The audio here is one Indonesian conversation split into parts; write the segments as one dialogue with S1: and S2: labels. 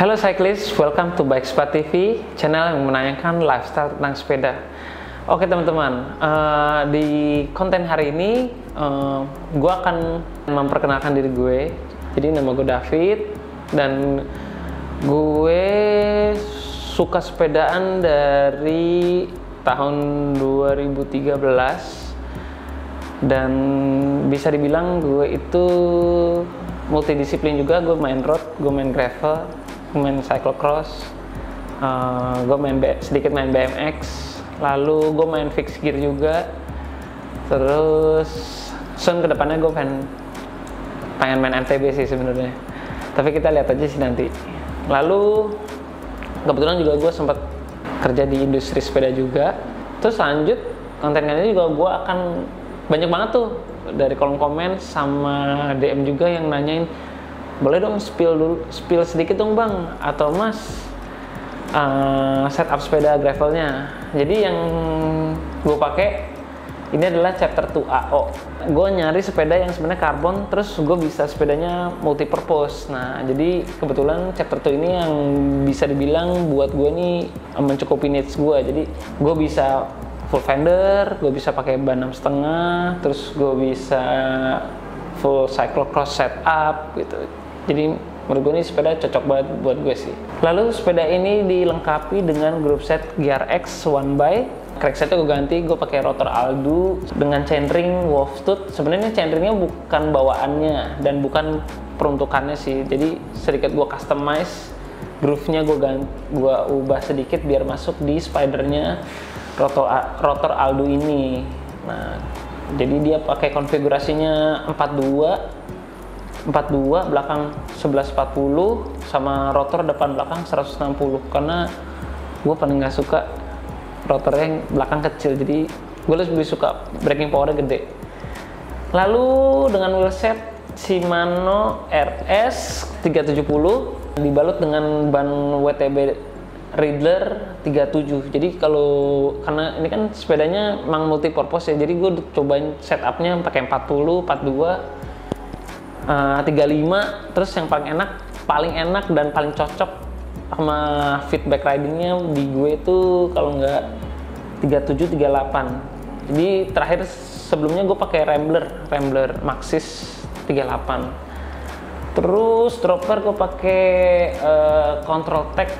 S1: Halo cyclist, welcome to Bikespa TV, channel yang menanyakan lifestyle tentang sepeda. Oke teman-teman, di konten hari ini gue akan memperkenalkan diri gue. Jadi nama gue David dan gue suka sepedaan dari tahun 2013 dan bisa dibilang gue itu multidisiplin juga. Gue main road, gue main gravel, gue main cyclocross, gue sedikit main BMX, lalu gue main fixed gear juga. Terus soon kedepannya gue pengen main MTB sih sebenarnya, tapi kita lihat aja sih nanti. Lalu kebetulan juga gue sempat kerja di industri sepeda juga. Terus lanjut konten-kontennya juga gue akan banyak banget tuh dari kolom komen sama DM juga yang nanyain, boleh dong spill sedikit dong bang, atau mas setup sepeda gravelnya. Jadi yang gue pakai ini adalah chapter 2 AO. Gue nyari sepeda yang sebenarnya karbon, terus gue bisa sepedanya multi purpose. Nah jadi kebetulan chapter 2 ini yang bisa dibilang buat gue nih mencukupi needs gue. Jadi gue bisa full fender, gue bisa pakai ban 6,5, terus gue bisa full cyclocross setup gitu. Jadi menurut gue ini sepeda cocok banget buat gue sih. Lalu sepeda ini dilengkapi dengan group set Gear X 1by. Cranksetnya gue ganti, gue pakai rotor Aldo dengan chainring Wolftooth. Sebenarnya chainringnya bukan bawaannya dan bukan peruntukannya sih. Jadi sedikit gue customize, groove-nya gue ubah sedikit biar masuk di spidernya rotor Aldo ini. Nah, jadi dia pakai konfigurasinya 42 belakang 1140 sama rotor depan belakang 160, karena gue paling nggak suka rotornya belakang kecil, jadi gue lebih suka braking powernya gede. Lalu dengan wheelset Shimano RS 370 dibalut dengan ban WTB Riddler 37. Jadi karena ini kan sepedanya memang multi purpose ya, jadi gue cobain setupnya pakai 40, 42, 35. Terus yang paling enak dan paling cocok sama feedback ridingnya di gue itu kalau nggak 37, 38. Jadi terakhir sebelumnya gue pakai Rambler Maxxis 38. Terus dropper gue pakai Control Tech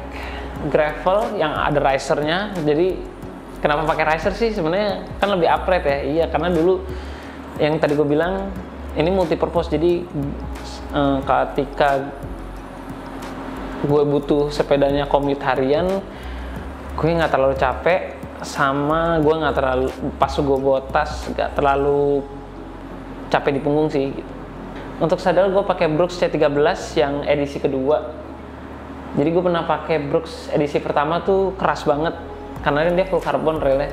S1: gravel yang ada risernya. Jadi kenapa pakai riser sih? Sebenarnya kan lebih upright ya. Iya, karena dulu yang tadi gue bilang ini multi purpose. Jadi ketika gue butuh sepedanya commute harian, gue nggak terlalu capek, sama gue nggak terlalu, pas gue bawa tas nggak terlalu capek di punggung sih gitu. Untuk sadel gue pakai Brooks C13 yang edisi kedua. Jadi gue pernah pakai Brooks edisi pertama tuh keras banget karena dia full carbon railnya,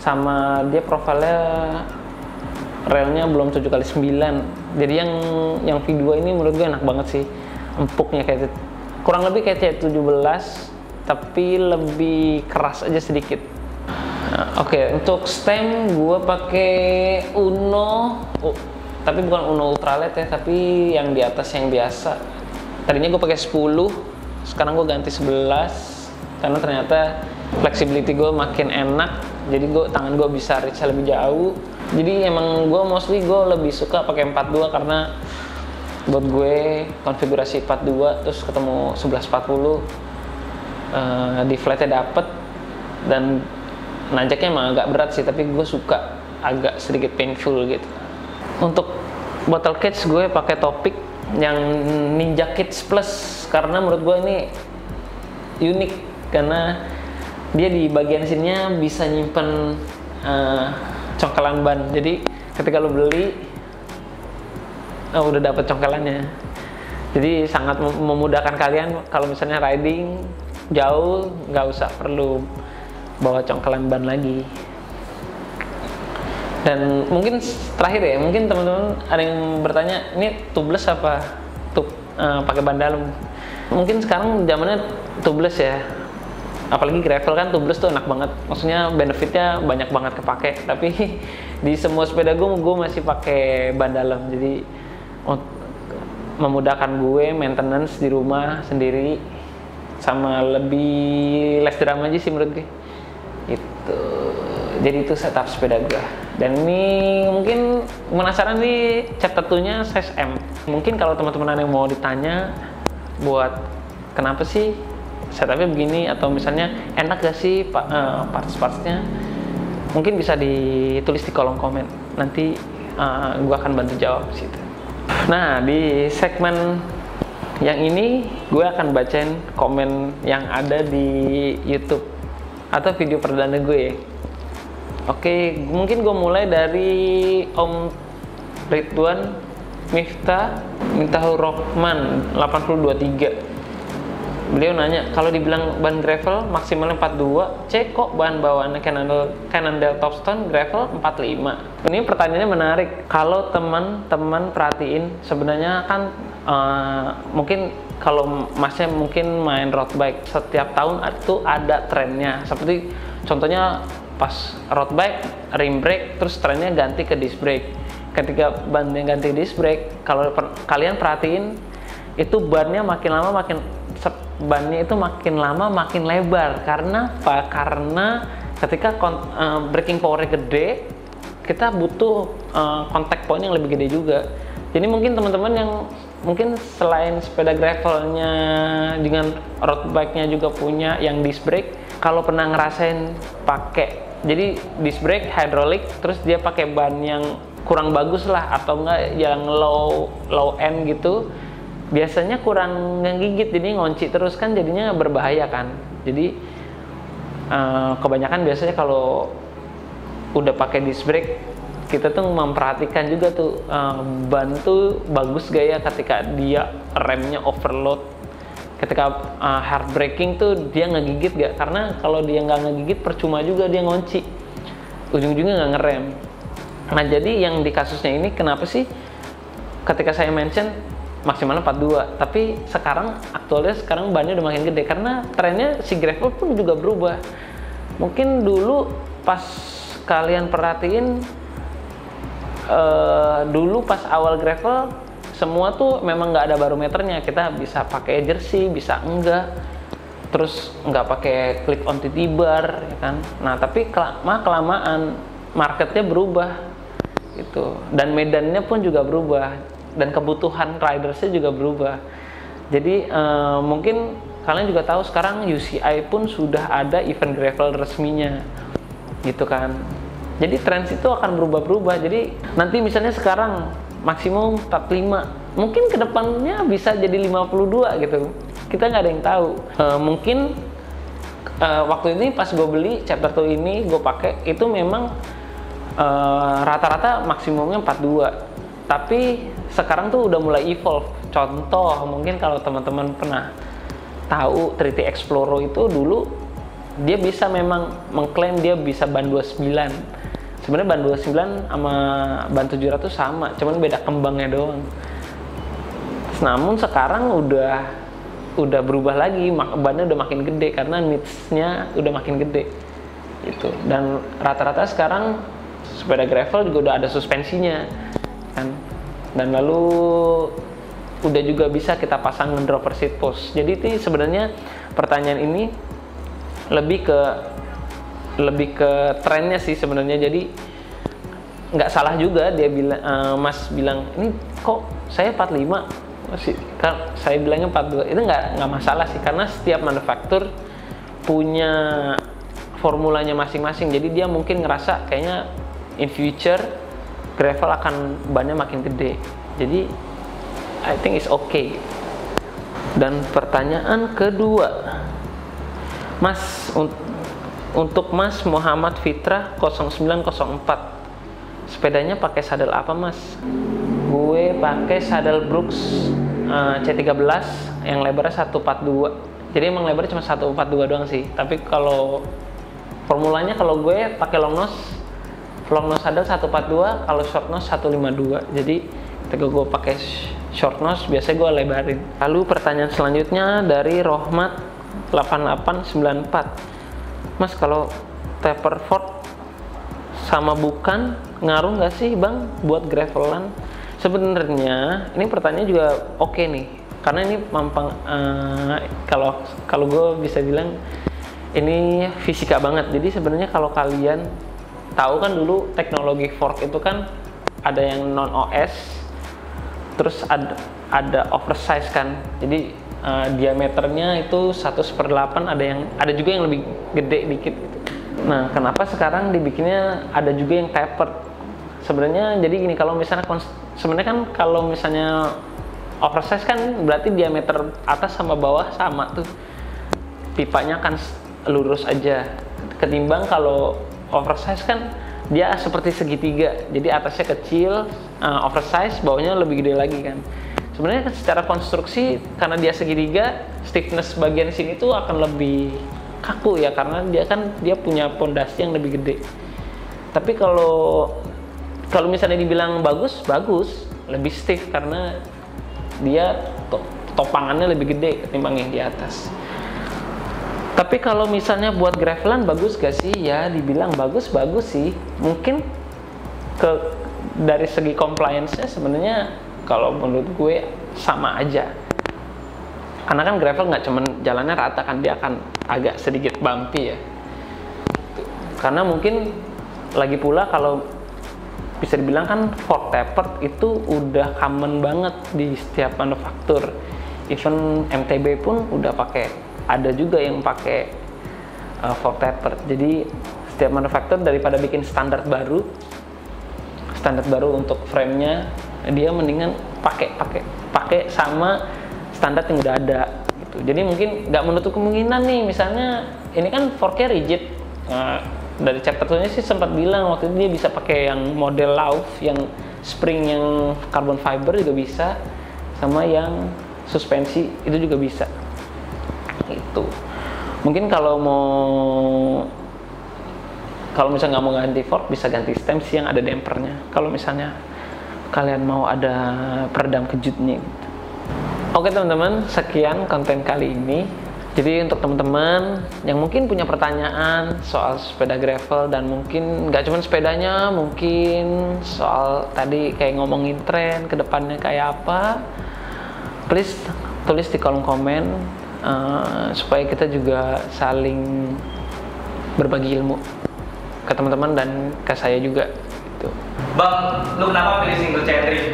S1: sama dia profilnya railnya belum 7x9. Jadi yang V2 ini menurut gue enak banget sih, empuknya kayak kurang lebih kayak C17 tapi lebih keras aja sedikit. Nah, Oke, untuk stem gue pakai Uno, tapi bukan Uno Ultralight ya, tapi yang di atas yang biasa. Tadinya gue pakai 10, sekarang gue ganti 11 karena ternyata flexibility gue makin enak. Jadi tangan gue bisa reach lebih jauh. Jadi emang gue mostly gue lebih suka pakai 42 karena buat gue konfigurasi 42 terus ketemu 1140 di flatnya dapet, dan nanjaknya emang agak berat sih, tapi gue suka agak sedikit painful gitu. Untuk bottle cage gue pakai Topic yang Ninja Kids Plus karena menurut gue ini unik karena dia di bagian sininya bisa nyimpen congkelan ban. Jadi ketika lo beli udah dapet congkelannya, jadi sangat memudahkan kalian kalau misalnya riding jauh, nggak usah perlu bawa congkelan ban lagi. Dan mungkin terakhir ya, mungkin teman-teman ada yang bertanya, ini tubeless apa pakai ban dalam? Mungkin sekarang zamannya tubeless ya, apalagi gravel kan tubeless tuh enak banget, maksudnya benefitnya banyak banget kepake. Tapi di semua sepeda gue masih pakai ban dalam, jadi memudahkan gue maintenance di rumah sendiri. sama lebih less drama aja sih menurut gue. Itu. Jadi itu setup sepeda gue. Dan ini mungkin penasaran nih chapter 2-nya size M. Mungkin kalau teman-teman ada yang mau ditanya buat kenapa sih setupnya begini, atau misalnya enak gak sih parts-partsnya, mungkin bisa ditulis di kolom komen. Nanti gue akan bantu jawab situ. Nah, di segmen yang ini gue akan bacain komen yang ada di YouTube atau video perdana gue ya. Oke, mungkin gue mulai dari Om Ridwan Miftahur Rahman 8023. Beliau nanya, kalau dibilang ban gravel maksimalnya 42, cek kok bahan bawaannya Cannondale Topstone gravel 45. Ini pertanyaannya menarik. Kalau teman-teman perhatiin, sebenarnya kan mungkin kalau masnya mungkin main road bike, setiap tahun itu ada trennya. Seperti contohnya pas road bike, rim brake, terus trennya ganti ke disc brake. Ketika bannya ganti disc brake, kalau kalian perhatiin, itu bannya makin lama makin lebar. Karena apa? Karena ketika braking powernya gede, kita butuh contact point yang lebih gede juga. Jadi mungkin teman-teman yang mungkin selain sepeda gravelnya dengan road bike-nya juga punya yang disc brake, kalau pernah ngerasain pakai, jadi disc brake hydraulic, terus dia pakai ban yang kurang bagus lah, atau enggak yang low end gitu, biasanya kurang ngegigit, jadi ngunci terus kan, jadinya berbahaya kan. Jadi kebanyakan biasanya kalau udah pakai disc brake, kita tuh memperhatikan juga tuh ban tuh bagus gak ya ketika dia remnya overload, ketika hard braking tuh dia ngegigit gak, karena kalau dia nggak ngegigit percuma juga dia ngunci, ujung-ujungnya nggak ngerem. Nah, jadi yang di kasusnya ini kenapa sih ketika saya mention maksimalnya 42, tapi aktualnya sekarang bannya udah makin gede, karena trennya si gravel pun juga berubah. Mungkin dulu pas kalian perhatiin, dulu pas awal gravel semua tuh memang nggak ada barometernya, kita bisa pakai jersey, bisa enggak, terus nggak pakai clip on TT bar, ya kan. Nah, tapi kelamaan marketnya berubah gitu, dan medannya pun juga berubah, dan kebutuhan ridersnya juga berubah. Jadi mungkin kalian juga tahu sekarang UCI pun sudah ada event gravel resminya gitu kan. Jadi trends itu akan berubah-berubah. Jadi nanti misalnya sekarang maksimum 45, mungkin kedepannya bisa jadi 52 gitu. Kita nggak ada yang tahu. Mungkin waktu ini pas gue beli chapter 2 ini gue pakai, itu memang rata-rata maksimumnya 42. Tapi sekarang tuh udah mulai evolve. Contoh, mungkin kalau teman-teman pernah tahu 3T Explorer itu dulu dia bisa memang mengklaim dia bisa ban 29. Sebenarnya ban 29 sama ban 700 sama, cuman beda kembangnya doang. Namun sekarang udah berubah lagi, bannya udah makin gede karena needs-nya udah makin gede gitu. Dan rata-rata sekarang sepeda gravel juga udah ada suspensinya kan, dan lalu udah juga bisa kita pasang dropper seat post. Jadi itu sebenarnya pertanyaan ini lebih ke trennya sih sebenarnya. Jadi nggak salah juga dia bilang, Mas bilang ini kok saya 45 masih, kan saya bilangnya 42, itu nggak masalah sih, karena setiap manufaktur punya formulanya masing-masing. Jadi dia mungkin ngerasa kayaknya in future gravel akan bannya makin gede, jadi I think it's okay. Dan pertanyaan kedua, Mas, untuk Mas Muhammad Fitrah 0904, sepedanya pakai sadel apa Mas? Gue pakai sadel Brooks C13 yang lebarnya 142. Jadi emang lebarnya cuma 142 doang sih. Tapi kalau formulanya, kalau gue pakai long nose sadel 142, kalau short nose 152. Jadi ketika gue pakai short nose biasanya gue lebarin. Lalu pertanyaan selanjutnya dari Rohmat 8894. Mas, kalau taper fork sama bukan ngaruh nggak sih Bang buat gravelan? Sebenarnya ini pertanyaan juga oke nih, karena ini kalau gue bisa bilang ini fisika banget. Jadi sebenarnya kalau kalian tahu kan dulu teknologi fork itu kan ada yang non OS, terus ada oversize kan. Jadi diameternya itu 1/8, ada juga yang lebih gede dikit gitu. Nah, kenapa sekarang dibikinnya ada juga yang tapered? Sebenarnya jadi gini, kalau misalnya sebenarnya kan kalau misalnya oversize kan berarti diameter atas sama bawah sama tuh, pipanya kan lurus aja. Ketimbang kalau oversize kan dia seperti segitiga, jadi atasnya kecil, oversize, bawahnya lebih gede lagi kan. Sebenarnya secara konstruksi karena dia segitiga, stiffness bagian sini tuh akan lebih kaku ya, karena dia punya pondasi yang lebih gede. Tapi kalau misalnya dibilang bagus, lebih stiff karena dia topangannya lebih gede ketimbang yang di atas. Tapi kalau misalnya buat gravelan bagus gak sih? Ya dibilang bagus sih. Mungkin dari segi compliance-nya sebenarnya kalau menurut gue sama aja. Karena kan gravel nggak cuman jalannya rata kan, dia akan agak sedikit bumpy ya. Karena mungkin lagi pula kalau bisa dibilang kan fork tapered itu udah common banget di setiap manufaktur. Even MTB pun udah pakai, ada juga yang pakai fork tapered. Jadi setiap manufaktur daripada bikin standar baru untuk frame-nya, dia mendingan pakai sama standar yang udah ada gitu. Jadi mungkin nggak menutup kemungkinan nih, misalnya ini kan forknya rigid. Dari chapter 2-nya sih sempat bilang waktu itu dia bisa pakai yang model Lauf, yang spring yang carbon fiber juga bisa, sama yang suspensi itu juga bisa. Itu mungkin kalau misalnya nggak mau ganti fork, bisa ganti stem sih yang ada dampernya. Kalau misalnya kalian mau ada peredam kejutnya gitu. Oke teman-teman, sekian konten kali ini. Jadi untuk teman-teman yang mungkin punya pertanyaan soal sepeda gravel, dan mungkin nggak cuma sepedanya, mungkin soal tadi kayak ngomongin tren kedepannya kayak apa, please tulis di kolom komen supaya kita juga saling berbagi ilmu ke teman-teman dan ke saya juga gitu.
S2: Bang, lu kenapa pilih single chainring?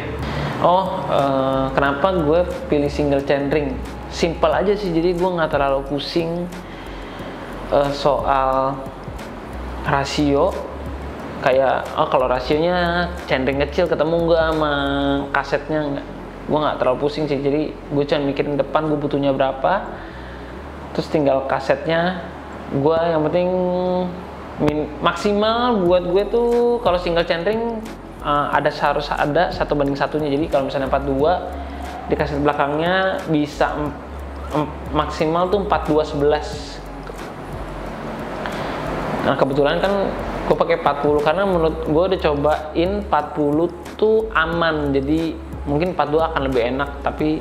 S1: Kenapa gue pilih single chainring? Simple aja sih, jadi gue nggak terlalu pusing soal rasio. Kayak kalau rasionya chainring kecil ketemu nggak sama kasetnya, nggak, gue nggak terlalu pusing sih. Jadi gue cuma mikirin depan gue butuhnya berapa, terus tinggal kasetnya. Gue yang penting maksimal buat gue tuh kalau single chainring harus ada 1:1. Jadi kalau misalnya 42 di kaset belakangnya bisa maksimal tuh 42/11. Nah kebetulan kan gue pakai 40 karena menurut gue udah cobain 40 tuh aman, jadi mungkin 42 akan lebih enak, tapi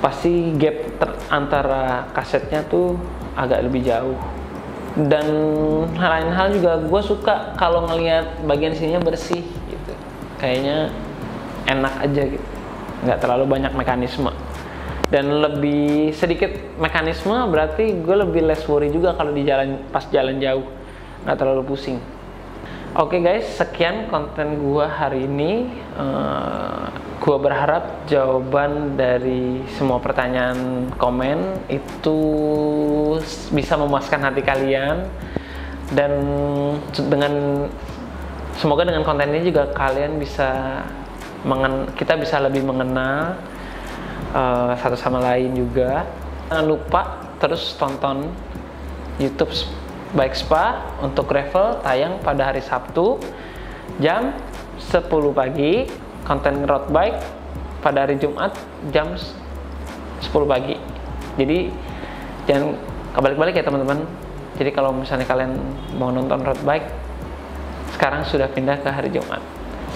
S1: pasti gap antara kasetnya tuh agak lebih jauh. Dan lain hal juga gue suka kalau ngelihat bagian sininya bersih gitu, kayaknya enak aja gitu, nggak terlalu banyak mekanisme. Dan lebih sedikit mekanisme berarti gue lebih less worry juga kalau pas jalan jauh, nggak terlalu pusing. Oke guys, sekian konten gue hari ini. Gue berharap jawaban dari semua pertanyaan komen itu bisa memuaskan hati kalian, dan semoga dengan konten ini juga kalian kita bisa lebih mengenal satu sama lain juga. Jangan lupa terus tonton YouTube Bike Spa untuk gravel, tayang pada hari Sabtu jam 10 pagi. Konten road bike pada hari Jumat jam 10 pagi. Jadi jangan kebalik-balik ya teman-teman. Jadi kalau misalnya kalian mau nonton road bike, sekarang sudah pindah ke hari Jumat.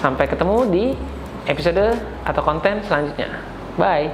S1: Sampai ketemu di episode atau konten selanjutnya. Bye.